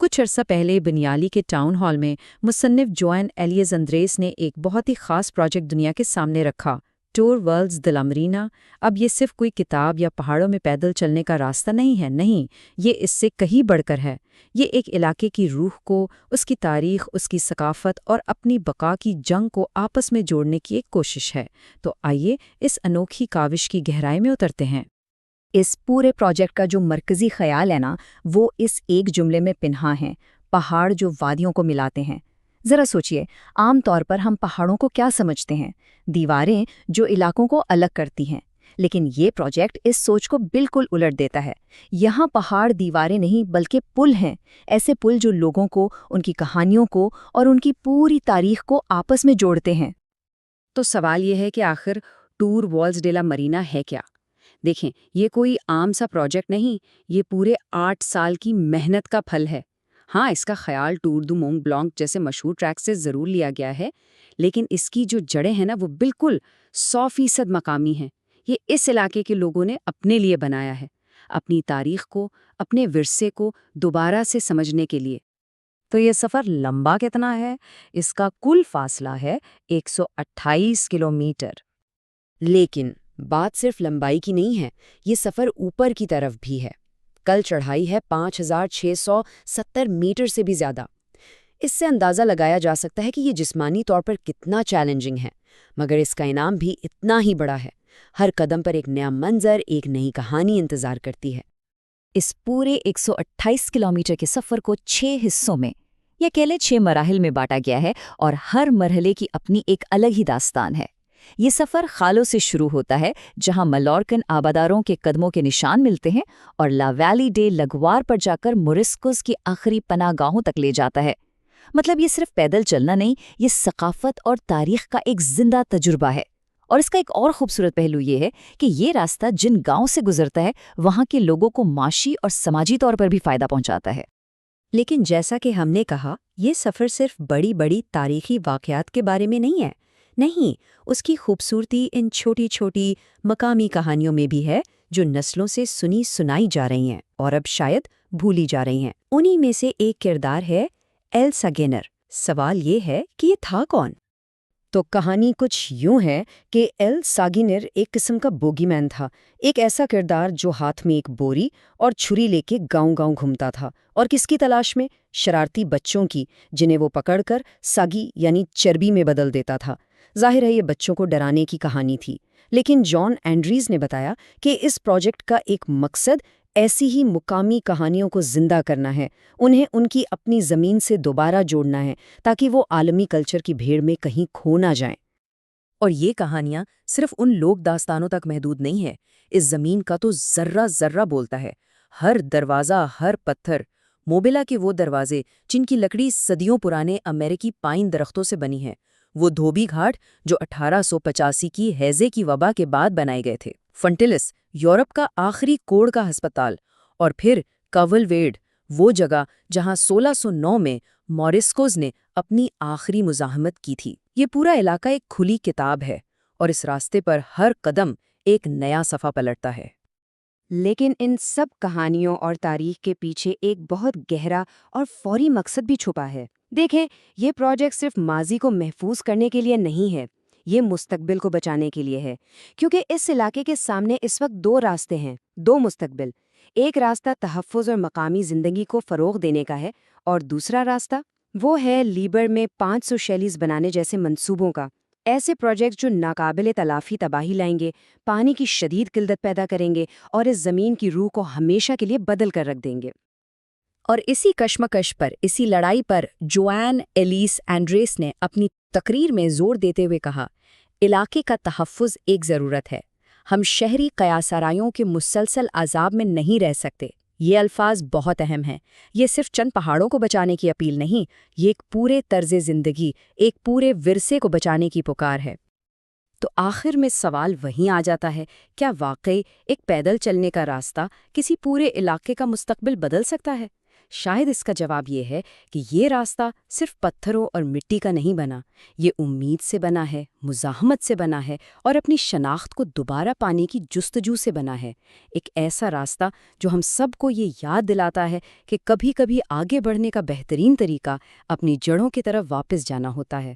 कुछ अरसा पहले बनियाली के टाउन हॉल में मुसन्निफ जोएन एलियस अंद्रेस ने एक बहुत ही खास प्रोजेक्ट दुनिया के सामने रखा, टूर वर्ल्ड्स द ला मरीना। अब ये सिर्फ कोई किताब या पहाड़ों में पैदल चलने का रास्ता नहीं है, नहीं, ये इससे कहीं बढ़कर है। ये एक इलाके की रूह को, उसकी तारीख, उसकी सकाफत और अपनी बका की जंग को आपस में जोड़ने की एक कोशिश है। तो आइए इस अनोखी काविश की गहराई में उतरते हैं। इस पूरे प्रोजेक्ट का जो मरकजी ख्याल है ना, वो इस एक जुमले में पिन्हा है, पहाड़ जो वादियों को मिलाते हैं। ज़रा सोचिए, आम तौर पर हम पहाड़ों को क्या समझते हैं? दीवारें जो इलाकों को अलग करती हैं। लेकिन ये प्रोजेक्ट इस सोच को बिल्कुल उलट देता है। यहाँ पहाड़ दीवारें नहीं बल्कि पुल हैं, ऐसे पुल जो लोगों को, उनकी कहानियों को और उनकी पूरी तारीख को आपस में जोड़ते हैं। तो सवाल ये है कि आखिर tour worlds de la Marina है क्या? देखें, ये कोई आम सा प्रोजेक्ट नहीं, ये पूरे 8 साल की मेहनत का फल है। हाँ, इसका ख्याल टूर दु मोंग ब्लांक जैसे मशहूर ट्रैक से ज़रूर लिया गया है, लेकिन इसकी जो जड़ें हैं ना, वो बिल्कुल 100% मकामी हैं। ये इस इलाके के लोगों ने अपने लिए बनाया है, अपनी तारीख को, अपने विरसे को दोबारा से समझने के लिए। तो ये सफ़र लंबा कितना है? इसका कुल फासला है 128 किलोमीटर। लेकिन बात सिर्फ लंबाई की नहीं है, ये सफ़र ऊपर की तरफ भी है। कल चढ़ाई है 5670 मीटर से भी ज़्यादा। इससे अंदाज़ा लगाया जा सकता है कि ये जिस्मानी तौर पर कितना चैलेंजिंग है, मगर इसका इनाम भी इतना ही बड़ा है। हर कदम पर एक नया मंजर, एक नई कहानी इंतज़ार करती है। इस पूरे 128 किलोमीटर के सफ़र को 6 हिस्सों में, या अकेले 6 मराहिल में बांटा गया है, और हर मरहले की अपनी एक अलग ही दास्तान है। ये सफ़र खालों से शुरू होता है, जहां मलोरकन आबादारों के कदमों के निशान मिलते हैं, और ला वैली डे लगवार पर जाकर मोरिस्कोस की आखिरी पनाहगाहों तक ले जाता है। मतलब ये सिर्फ पैदल चलना नहीं, ये सकाफत और तारीख का एक जिंदा तजुर्बा है। और इसका एक और खूबसूरत पहलू ये है कि ये रास्ता जिन गांव से गुजरता है, वहां के लोगों को माशी और समाजी तौर पर भी फायदा पहुंचाता है। लेकिन जैसा कि हमने कहा, ये सफ़र सिर्फ बड़ी बड़ी तारीखी वाक़यात के बारे में नहीं है। नहीं, उसकी खूबसूरती इन छोटी छोटी मकामी कहानियों में भी है, जो नस्लों से सुनी सुनाई जा रही हैं और अब शायद भूली जा रही हैं। उन्हीं में से एक किरदार है एल सागिनर। सवाल ये है कि ये था कौन? तो कहानी कुछ यूं है कि एल सागिनर एक किस्म का बोगीमैन था, एक ऐसा किरदार जो हाथ में एक बोरी और छुरी लेके गांव-गांव घूमता था। और किसकी तलाश में? शरारती बच्चों की, जिन्हें वो पकड़कर सागी यानी चर्बी में बदल देता था। जाहिर है ये बच्चों को डराने की कहानी थी, लेकिन जॉन एंड्रीज ने बताया कि इस प्रोजेक्ट का एक मकसद ऐसी ही मुकामी कहानियों को जिंदा करना है, उन्हें उनकी अपनी ज़मीन से दोबारा जोड़ना है, ताकि वो आलमी कल्चर की भीड़ में कहीं खो ना जाएं। और ये कहानियाँ सिर्फ उन लोक दास्तानों तक महदूद नहीं है, इस ज़मीन का तो ज़र्रा ज़र्रा बोलता है। हर दरवाज़ा, हर पत्थर, मोबिला के वो दरवाजे जिनकी लकड़ी सदियों पुराने अमेरिकी पाइन दरख्तों से बनी है, वो धोबी घाट जो 1885 की हैजे की वबा के बाद बनाए गए थे, फंटिलिस यूरोप का आखिरी कोड़ का अस्पताल, और फिर कवलवेड, वो जगह जहां 1609 में मोरिस्कोस ने अपनी आखिरी मुज़ाहमत की थी। ये पूरा इलाका एक खुली किताब है, और इस रास्ते पर हर कदम एक नया सफ़ा पलटता है। लेकिन इन सब कहानियों और तारीख के पीछे एक बहुत गहरा और फौरी मकसद भी छुपा है। देखें, ये प्रोजेक्ट सिर्फ माजी को महफूज करने के लिए नहीं है, ये मुस्तकबिल को बचाने के लिए है। क्योंकि इस इलाके के सामने इस वक्त 2 रास्ते हैं, 2 मुस्तकबिल। एक रास्ता तहफ़्फ़ुज़ और मकामी ज़िंदगी को फ़रोग़ देने का है, और दूसरा रास्ता वो है लीबर में 500 शैलीज़ बनाने जैसे मंसूबों का। ऐसे प्रोजेक्ट जो नाकाबिले तलाफ़ी तबाही लाएंगे, पानी की शदीद किल्लत पैदा करेंगे और इस ज़मीन की रूह को हमेशा के लिए बदल कर रख देंगे। और इसी कश्मकश पर, इसी लड़ाई पर जोएन एलिस एंड्रेस ने अपनी तकरीर में जोर देते हुए कहा, इलाके का तहफ़्फ़ुज़ एक ज़रूरत है। हम शहरी कयासारायों के मुसलसल अज़ाब में नहीं रह सकते। ये अल्फाज बहुत अहम हैं। ये सिर्फ चंद पहाड़ों को बचाने की अपील नहीं, ये एक पूरे तर्ज़े ज़िंदगी, एक पूरे विरसे को बचाने की पुकार है। तो आखिर में सवाल वहीं आ जाता है, क्या वाकई एक पैदल चलने का रास्ता किसी पूरे इलाके का मुस्तकबिल बदल सकता है? شاید اس کا جواب یہ ہے کہ یہ راستہ صرف پتھروں اور مٹی کا نہیں بنا، یہ امید سے بنا ہے، مزاحمت سے بنا ہے اور اپنی شناخت کو دوبارہ پانے کی جستجو سے بنا ہے۔ ایک ایسا راستہ جو ہم سب کو یہ یاد دلاتا ہے کہ کبھی کبھی آگے بڑھنے کا بہترین طریقہ اپنی جڑوں کی طرف واپس جانا ہوتا ہے۔